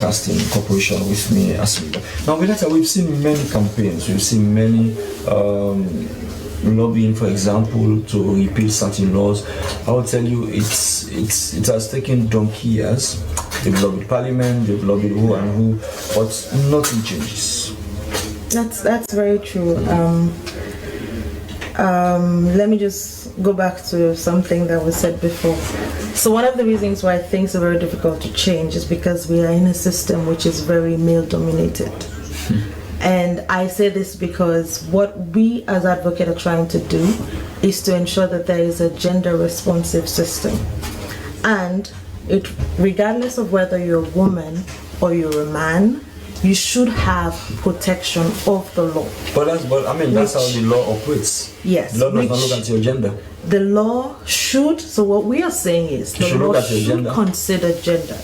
casting cooperation with me as leader. Now, we've seen many campaigns, we've seen many lobbying, for example, to repeal certain laws. I will tell you, it has taken donkey years. They've lobbied Parliament, they've lobbied who and who, but nothing changes. That's very true. Let me just go back to something that was said before. So one of the reasons why things are very difficult to change is because we are in a system which is very male-dominated. And I say this because what we as advocates are trying to do is to ensure that there is a gender-responsive system. And regardless of whether you're a woman or you're a man, you should have protection of the law. But that's how the law operates. Yes. The law does not look at your gender. The law should, so what we are saying is the law should consider gender,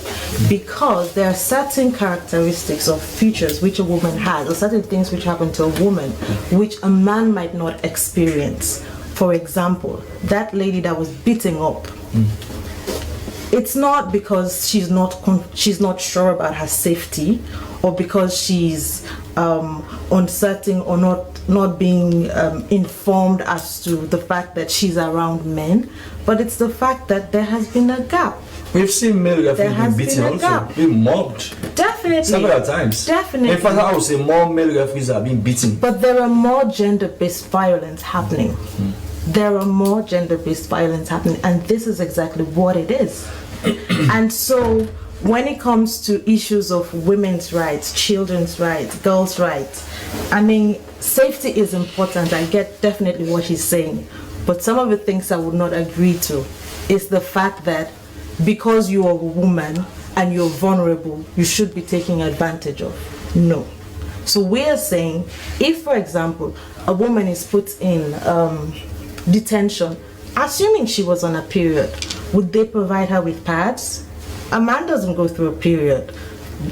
because there are certain characteristics or features which a woman has, or certain things which happen to a woman which a man might not experience. For example, that lady that was beating up, it's not because she's not sure about her safety, or because she's uncertain or not being informed as to the fact that she's around men, but it's the fact that there has been a gap. We've seen male referees being beaten also, being mobbed. Definitely. Several times. Definitely. In fact, I would say more male referees are being beaten. But there are more gender-based violence happening. There are more gender-based violence happening, and this is exactly what it is. And so when it comes to issues of women's rights, children's rights, girls' rights, safety is important. I get definitely what he's saying. But some of the things I would not agree to is the fact that because you are a woman and you're vulnerable, you should be taken advantage of. No. So we are saying, if, for example, a woman is put in detention, assuming she was on a period, would they provide her with pads? A man doesn't go through a period.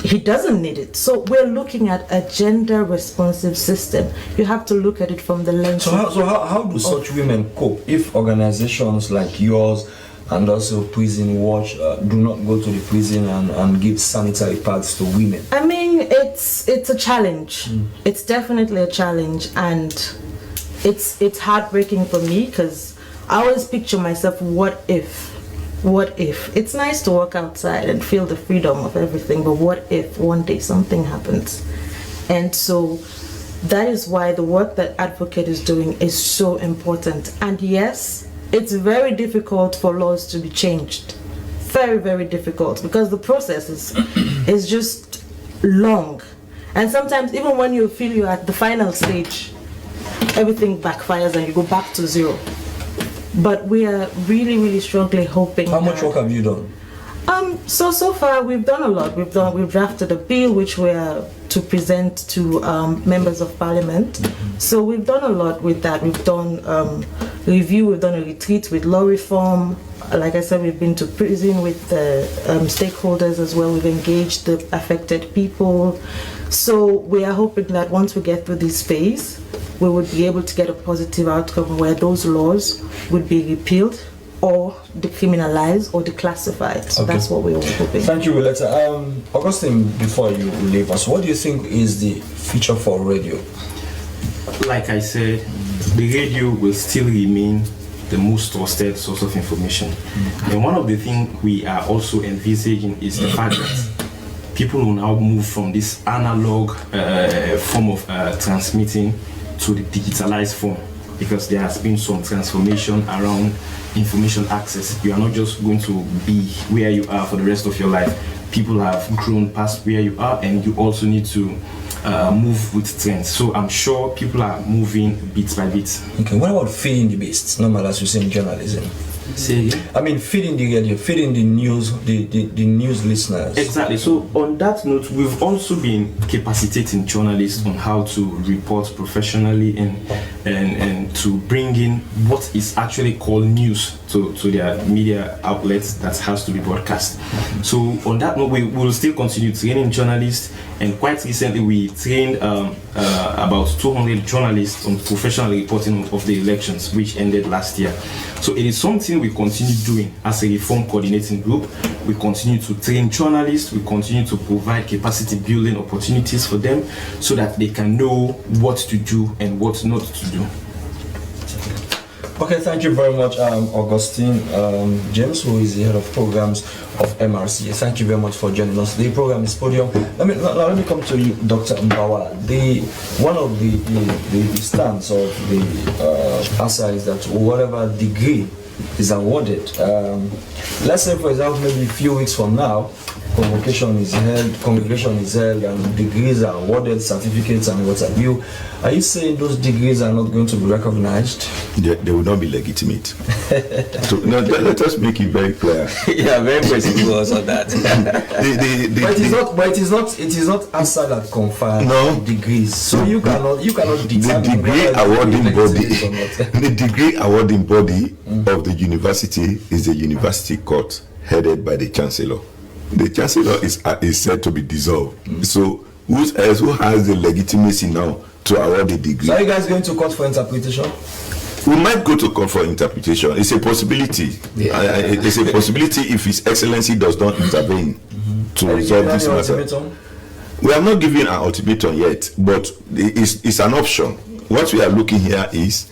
He doesn't need it. So we're looking at a gender-responsive system. You have to look at it from the lens. So how do such women cope if organizations like yours and also Prison Watch do not go to the prison and give sanitary pads to women? It's a challenge. It's definitely a challenge, and it's heartbreaking for me, because I always picture myself, what if? It's nice to walk outside and feel the freedom of everything, but what if one day something happens? And so that is why the work that Advocate is doing is so important. And yes, it's very difficult for laws to be changed. Very, very difficult, because the process is just long. And sometimes even when you feel you're at the final stage, everything backfires and you go back to zero. But we are really, really strongly hoping. How much work have you done? So far we've done a lot. We've drafted a bill which we are to present to members of Parliament. So we've done a lot with that. We've done review. We've done a retreat with law reform. Like I said, we've been to prison with the stakeholders as well. We've engaged the affected people. So we are hoping that once we get through this phase, we would be able to get a positive outcome where those laws would be repealed or decriminalized or declassified. So that's what we're hoping. Thank you, Willetta. Augustine, before you leave us, what do you think is the future for radio? Like I said, the radio will still remain the most trusted source of information. And one of the things we are also envisaging is the fact that people will now move from this analog form of transmitting to the digitalized form, because there has been some transformation around information access. You are not just going to be where you are for the rest of your life. People have grown past where you are, and you also need to move with trends. So I'm sure people are moving bit by bit. Okay, what about feeding the beasts? Normal, as you say in journalism. Say, feeding the radio, feeding the news, the news listeners. Exactly. So on that note, we've also been capacitating journalists on how to report professionally, and and to bring in what is actually called news to their media outlets that has to be broadcast. So on that note, we will still continue training journalists, and quite recently we trained about 200 journalists on professional reporting of the elections, which ended last year. So it is something we continue doing as a reform coordinating group. We continue to train journalists, we continue to provide capacity building opportunities for them so that they can know what to do and what not to do. Okay, thank you very much, Augustine James, who is the head of programs of MRC. Thank you very much for joining us. The program is Podium. Let me come to you, Dr. Mbawa. One of the stance of the ASA is that whatever degree is awarded, let's say for example maybe a few weeks from now, congregation is held and degrees are awarded, certificates and what have you. Are you saying those degrees are not going to be recognized? They will not be legitimate. So let us make it very clear. Yeah, very precise also that. But it is not ASA that confers degrees. So you cannot determine the degree awarding body of the university is the university court headed by the chancellor. The chancellor is said to be dissolved. So who has the legitimacy now to award the degree? So are you guys going to court for interpretation? We might go to court for interpretation. It's a possibility. Yeah. It's a possibility if His Excellency does not intervene to resolve this matter. Ultimatum? We are not giving an ultimatum yet, but it's an option. What we are looking here is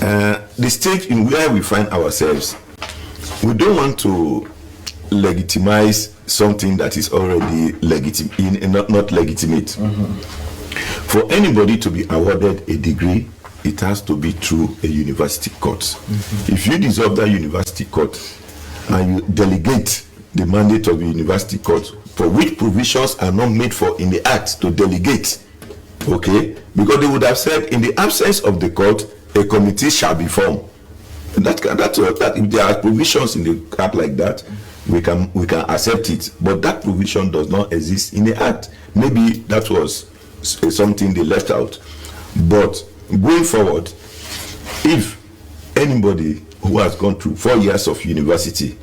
the stage in where we find ourselves. We don't want to legitimize something that is already not legitimate. For anybody to be awarded a degree, it has to be through a university court. If you dissolve that university court and you delegate the mandate of the university court, for which provisions are not made for in the act to delegate, okay, because they would have said in the absence of the court, a committee shall be formed. That if there are provisions in the act like that, we can accept it, but that provision does not exist in the act. Maybe that was something they left out. But going forward, if anybody who has gone through 4 years of university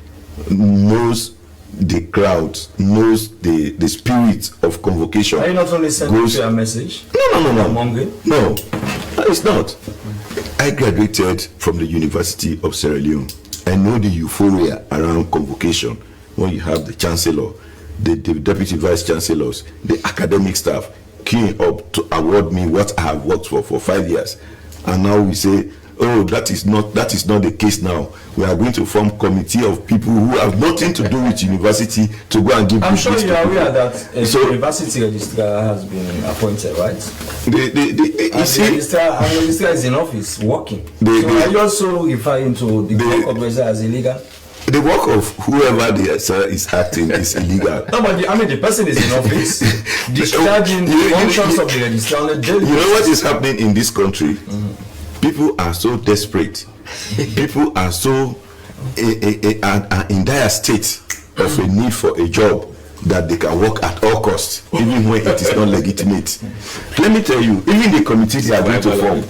knows the crowd, knows the spirit of convocation, are you not only sending a message? No, it's not. I graduated from the University of Sierra Leone. I know the euphoria around convocation when you have the chancellor, the deputy vice chancellors, the academic staff queuing up to award me what I have worked for 5 years. And now we say, oh, that is not the case now. We are going to form a committee of people who have nothing to do with university to go and give. I'm sure you are aware that a university registrar has been appointed, right? The registrar is in office working. Are you also referring to the work of registrar as illegal? The work of whoever is acting is illegal. No, but the person is in office discharging the functions of the registrar on a daily basis. You know what is happening in this country? People are so desperate. People are so in dire state of a need for a job that they can work at all costs, even when it is not legitimate. Let me tell you, even the committees they are going to form,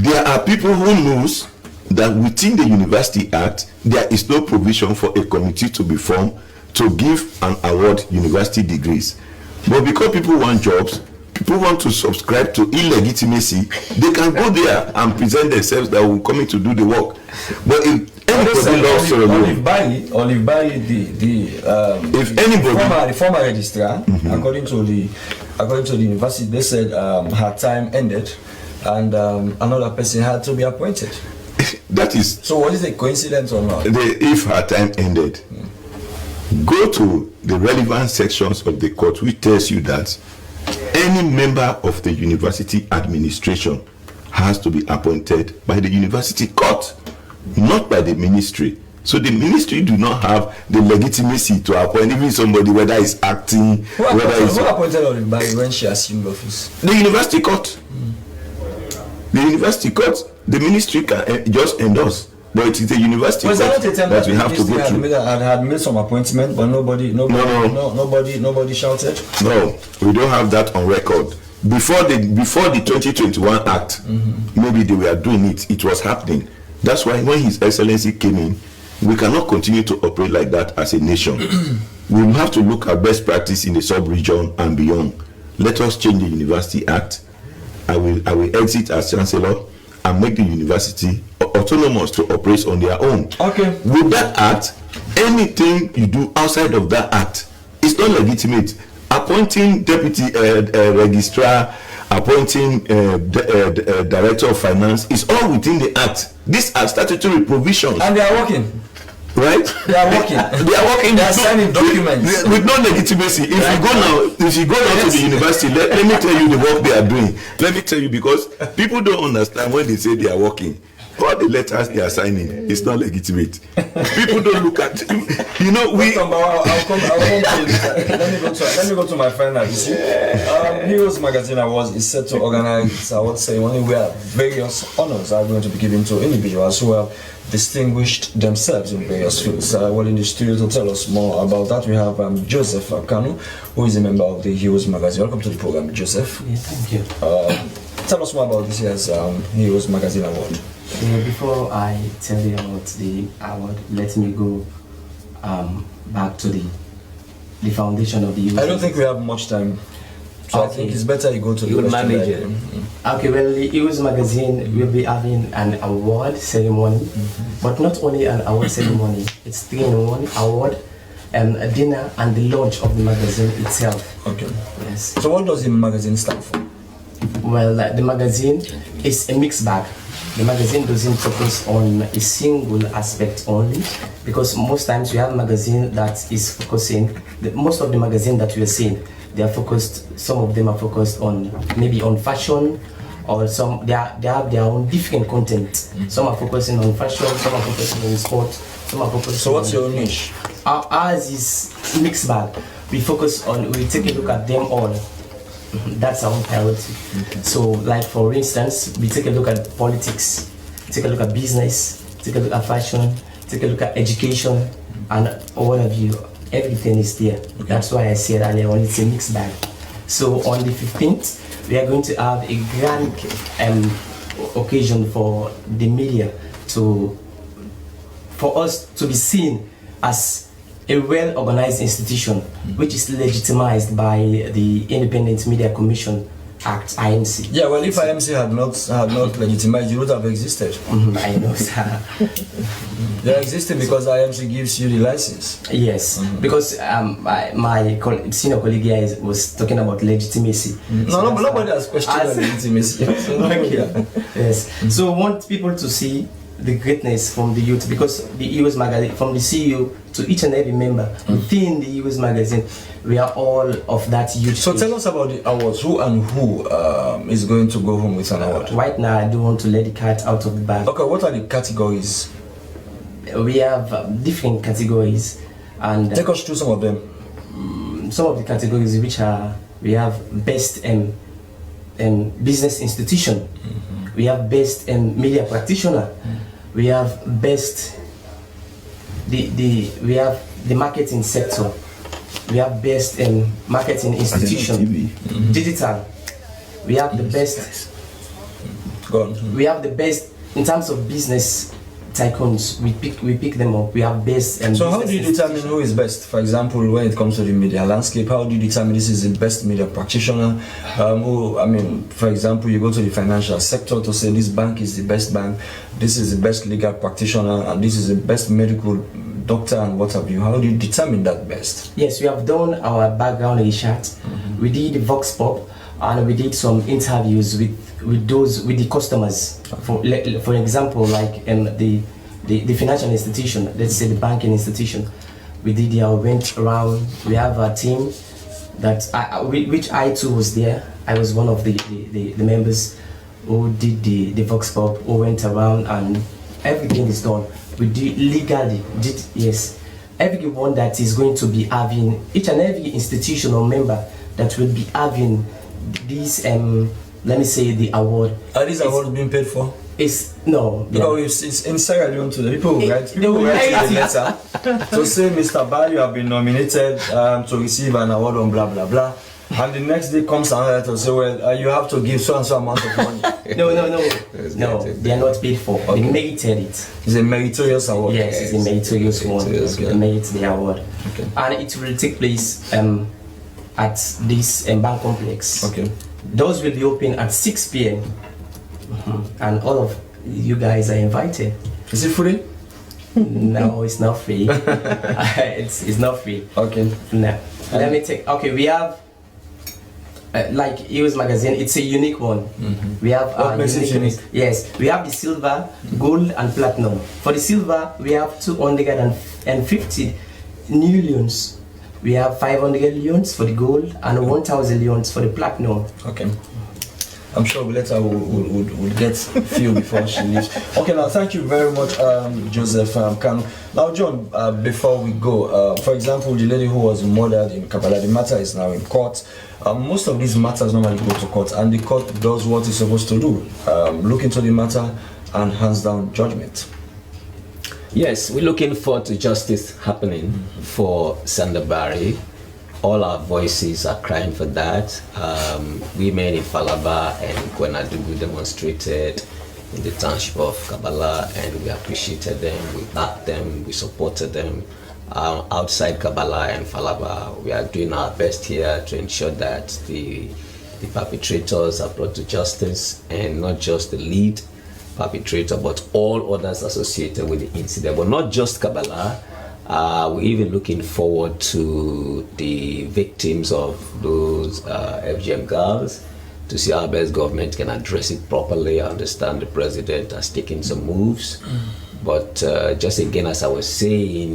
there are people who knows that within the University Act, there is no provision for a committee to be formed to give and award university degrees. But because people want jobs, people want to subscribe to illegitimacy, they can go there and present themselves that will come in to do the work. But if anybody loves to Olive Bayi, the former registrar, according to the university, they said her time ended and another person had to be appointed. That is. So what is a coincidence or not? If her time ended, go to the relevant sections of the court which tells you that any member of the university administration has to be appointed by the university court, not by the ministry. So the ministry do not have the legitimacy to appoint even somebody, whether it's acting, who appointed Olive Bayi when she assumed office? The university court. The university court. The ministry can just endorse, but it is the university court that we have to go through. Had made some appointment, but nobody shouted. No, we don't have that on record. before the 2021 Act, maybe they were doing it. It was happening. That's why when His Excellency came in, we cannot continue to operate like that as a nation. We have to look at best practice in the sub-region and beyond. Let us change the University Act. I will exit as Chancellor and make the university autonomous to operate on their own. Okay. With that act, anything you do outside of that act is not legitimate. Appointing deputy registrar, appointing director of finance is all within the act. These are statutory provisions. And they are working. Right? They are working. They are working. They are signing documents with no legitimacy. If you go now to the university, let me tell you the work they are doing. Let me tell you, because people don't understand when they say they are working. All the letters they are signing is not legitimate. People don't look at we. I'll come to it. Let me go to my final. You see, Heroes Magazine Awards is set to organize award ceremony where various honors are going to be given to individuals who have distinguished themselves in various fields. In the studio to tell us more about that, we have Joseph Kanu, who is a member of the Heroes Magazine. Welcome to the program, Joseph. Yeah, thank you. Tell us more about this year's Heroes Magazine Award. Before I tell you about the award, let me go back to the foundation of the Heroes. I don't think we have much time, so Okay. I think it's better you go to You the will manage it. Okay, well, the Heroes Magazine will be having an award ceremony, but not only an award ceremony, it's 3-in-1 award, a dinner, and the launch of the magazine itself. Okay. Yes. So what does the magazine stand for? Well, the magazine is a mixed bag. The magazine doesn't focus on a single aspect only, because most times we have a magazine that is focusing, most of the magazine that we are seeing, they are focused, some of them are focused on maybe on fashion, or some they have their own different content. Some are focusing on fashion, some are focusing on sport, some are focusing. So what's your niche? Ours is mixed bag. We take a look at them all. That's our priority. So, like for instance, we take a look at politics, take a look at business, take a look at fashion, take a look at education, and all of you, everything is there. That's why I said earlier on, it's a mixed bag. So on the 15th, we are going to have a grand occasion for the media for us to be seen as a well-organized institution, which is legitimized by the Independent Media Commission Act, IMC. Yeah, well, if IMC had not legitimized, you would have existed. I know, sir. They're existing because IMC gives you the license. Yes, because my senior colleague here was talking about legitimacy. No, nobody has questioned legitimacy. Okay. Yes. So I want people to see the greatness from the youth, because the Heroes Magazine, from the CEO to each and every member within the Heroes Magazine, we are all of that youth. So tell us about the awards. Who is going to go home with an award? Right now, I don't want to let the cat out of the bag. Okay, what are the categories? We have different categories, and Take us through some of them. some of the categories which are, we have best business institution, we have best media practitioner, we have best we have the marketing sector, we have best marketing institution, digital, we have the best, Go on. we have the best in terms of business tycoons. We pick them up. We have best So how do you determine who is best? For example, when it comes to the media landscape, how do you determine this is the best media practitioner? For example, you go to the financial sector to say this bank is the best bank, this is the best legal practitioner, and this is the best medical doctor, and what have you. How do you determine that best? Yes, we have done our background research. We did Vox Pop, and we did some interviews with the customers. For example, like the financial institution, let's say the banking institution, we went around. We have a team that which I too was there. I was one of the members who did the Vox Pop, who went around, and everything is done. We did legally, yes. Everyone that is going to be having, each and every institution or member that will be having this let me say the award. Are these awards being paid for? It's no. Because it's in Sierra Leone to the people who write They will a write it. letter to say, Mr. Ba, you have been nominated to receive an award on blah blah blah. And the next day comes another letter to say, well, you have to give so and so amount of money. No, they are not paid for. They merited it. It's a meritorious award. Yes, it's a meritorious one. They merit the award. Okay. And it will take place at this bank complex. Okay. Doors will be open at 6 p.m. And all of you guys are invited. Is it free? No, it's not free. it's not free. Okay. No. Let me take. Okay, we have like EOS magazine. It's a unique one. We have What makes it unique? Yes, we have the silver, gold, and platinum. For the silver, we have 250 new leons. We have 500 leons for the gold and 1,000 leons for the platinum. Okay. I'm sure later we'll get few before she leaves. Okay, now thank you very much, Joseph Kanu. Now, John, before we go, for example, the lady who was murdered in Kabbalah, the matter is now in court. Most of these matters normally go to court, and the court does what it's supposed to do: look into the matter and hands down judgment. Yes, we're looking forward to justice happening for Sandabari. All our voices are crying for that. Women in Falaba and Kwenadugu demonstrated in the township of Kabbalah, and we appreciated them, we backed them, we supported them. Outside Kabbalah and Falaba, we are doing our best here to ensure that the perpetrators are brought to justice, and not just the lead perpetrator, but all others associated with the incident, but not just Kabbalah. We're even looking forward to the victims of those FGM girls, to see how best government can address it properly. I understand the president has taken some moves, but just again, as I was saying,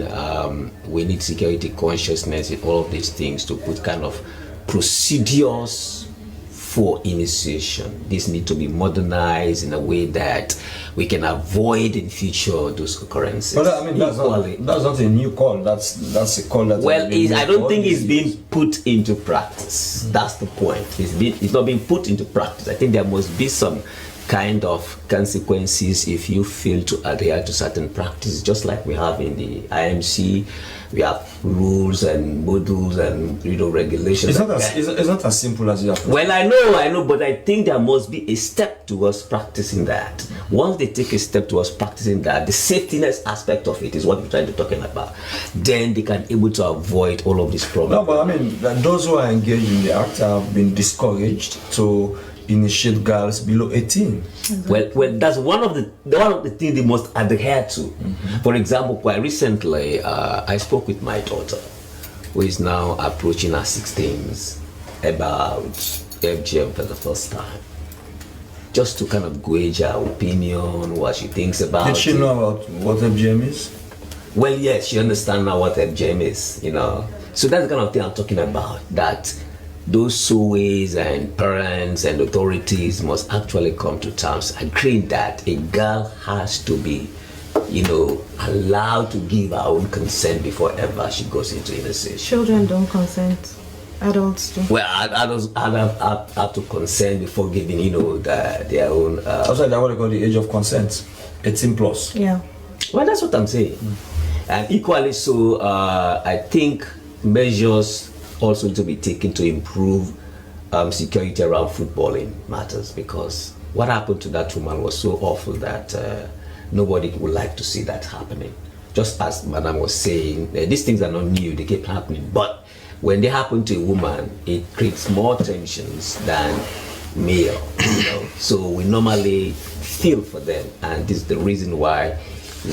we need security consciousness in all of these things to put kind of procedures for initiation. This need to be modernized in a way that we can avoid in future those occurrences. But I mean, that's not a new call. That's a call that. Well, I don't think it's being put into practice. That's the point. It's not being put into practice. I think there must be some kind of consequences if you fail to adhere to certain practices, just like we have in the IMC. We have rules and modules and regulations. It's not as simple as you have. Well, I know, but I think there must be a step towards practicing that. Once they take a step towards practicing that, the safetyness aspect of it is what we're trying to talking about. Then they can able to avoid all of these problems. No, but I mean, those who are engaged in the act have been discouraged to initiate girls below 18. Well, that's one of the things they must adhere to. For example, quite recently, I spoke with my daughter, who is now approaching her 16s, about FGM for the first time, just to kind of gauge her opinion, what she thinks about. Did she know about what FGM is? Well, yes, she understands now what FGM is, So that's the kind of thing I'm talking about, that those SOEs and parents and authorities must actually come to terms agreeing that a girl has to be, allowed to give her own consent before ever she goes into initiation. Children don't consent. Adults do. Well, adults have to consent before giving, their own. Outside that, what they call the age of consent, 18 plus. Yeah. Well, that's what I'm saying. And equally so, I think measures also to be taken to improve security around footballing matters, because what happened to that woman was so awful that nobody would like to see that happening. Just as Madam was saying, these things are not new, they keep happening, but when they happen to a woman, it creates more tensions than male. So we normally feel for them, and this is the reason why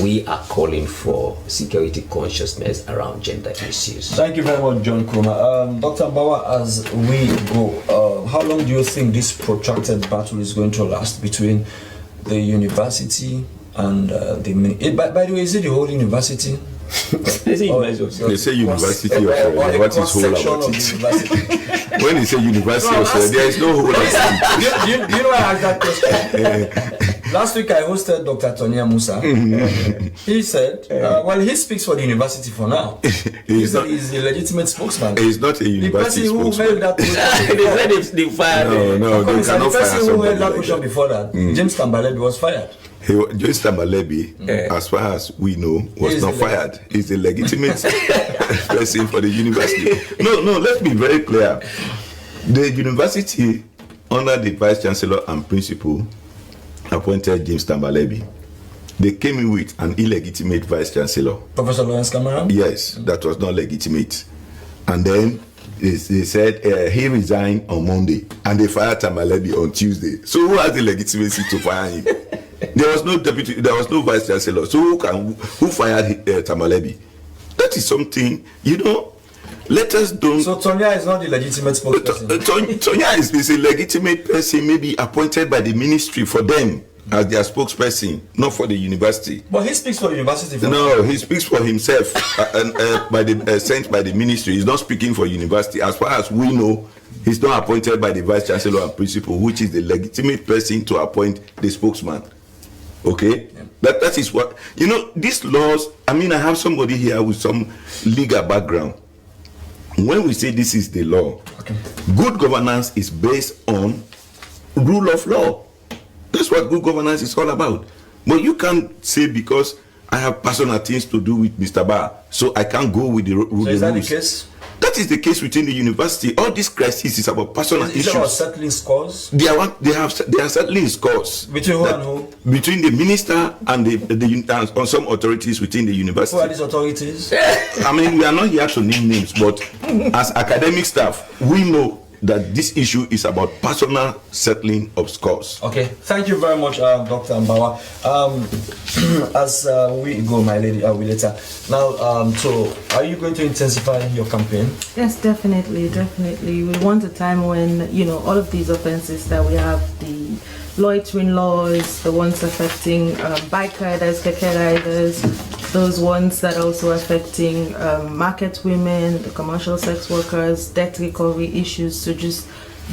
we are calling for security consciousness around gender issues. Thank you very much, John Kroma. Dr. Bawa, as we go, how long do you think this protracted battle is going to last between the university and by the way, is it the whole university? They say university of what is whole about it? When you say university of there is no whole about it. Do you know why I asked that question? Last week I hosted Dr. Tonia Musa. He said, well, he speaks for the university for now. He's a legitimate spokesman. He's not a university spokesman. The person who held that position they said they fired him. No, they cannot fire somebody. The person who held that position before that, James Tambalebi, was fired. James Tambalebi, as far as we know, was not fired. He's a legitimate person for the university. No, let's be very clear. The university, under the vice chancellor and principal, appointed James Tambalebi. They came in with an illegitimate vice chancellor. Professor Lawrence Cameron? Yes, that was not legitimate. And then they said he resigned on Monday and they fired Tambalebi on Tuesday. So who has the legitimacy to fire him? There was no deputy, there was no vice chancellor. So who fired Tambalebi? That is something, let us don't. So Tonya is not the legitimate spokesperson. Tonya is a legitimate person, maybe appointed by the ministry for them as their spokesperson, not for the university. But he speaks for the university. No, he speaks for himself sent by the ministry. He's not speaking for university. As far as we know, he's not appointed by the vice chancellor and principal, which is the legitimate person to appoint the spokesman. Okay? Yeah. That is what, these laws, I have somebody here with some legal background. When we say this is the law, okay, good governance is based on rule of law. That's what good governance is all about. But you can't say because I have personal things to do with Mr. Barr, so I can't go with the rules. So is that the case? That is the case within the university. All this crisis is about personal issues. Is it about settling scores? They are settling scores. Between who and who? Between the minister and and some authorities within the university. Who are these authorities? We are not here to name names, but as academic staff, we know that this issue is about personal settling of scores. Okay, thank you very much, Dr. Mbawa. As we go, my lady, we later. Now, so are you going to intensify your campaign? Yes, definitely. We want a time when, all of these offenses that we have, the loitering laws, the ones affecting bike riders, keke riders, those ones that are also affecting market women, the commercial sex workers, debt recovery issues, to just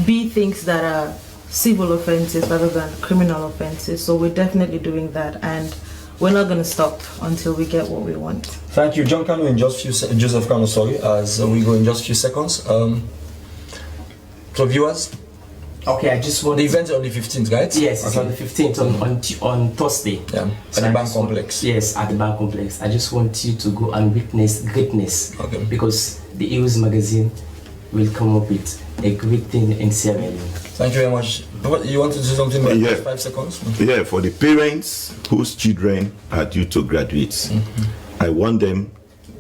be things that are civil offenses rather than criminal offenses. So we're definitely doing that, and we're not going to stop until we get what we want. Thank you, John Kanu. In just Joseph Kanu, sorry, as we go in just a few seconds. So viewers. Okay, I just want the event on the 15th, right? Yes, it's on the 15th on Thursday. Yeah, so at the bank complex. Yes, at the bank complex. I just want you to go and witness greatness. Okay. Because the EOS magazine will come up with a great thing in Sierra Leone. Thank you very much. You want to do something in 5 seconds? Yeah, for the parents whose children are due to graduate, I want them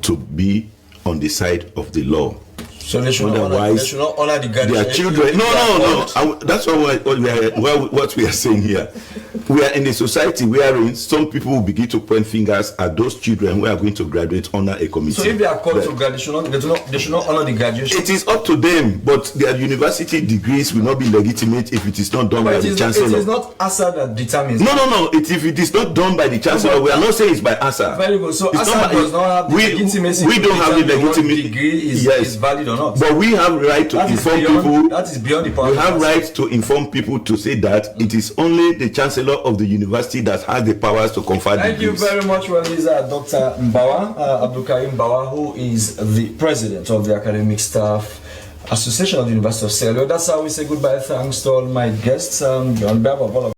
to be on the side of the law. So they should not honor the graduation. Their children. No. That's what we are saying here. We are in a society wherein some people will begin to point fingers at those children who are going to graduate under a committee. So if they are called to graduation, they should not honor the graduation. It is up to them, but their university degrees will not be legitimate if it is not done by the chancellor. It is not ASA that determines. No. If it is not done by the chancellor, we are not saying it's by ASA. Very good. So ASA does not have the legitimacy. We don't have the legitimacy. Degree is valid or not. But we have right to inform people. That is beyond the power. We have right to inform people to say that it is only the chancellor of the university that has the powers to confer degrees. Thank you very much, Dr. Mbawa, Abdulkarim Mbawa, who is the president of the Academic Staff Association of the University of Sierra Leone. That's how we say goodbye. Thanks to all my guests. On behalf of all of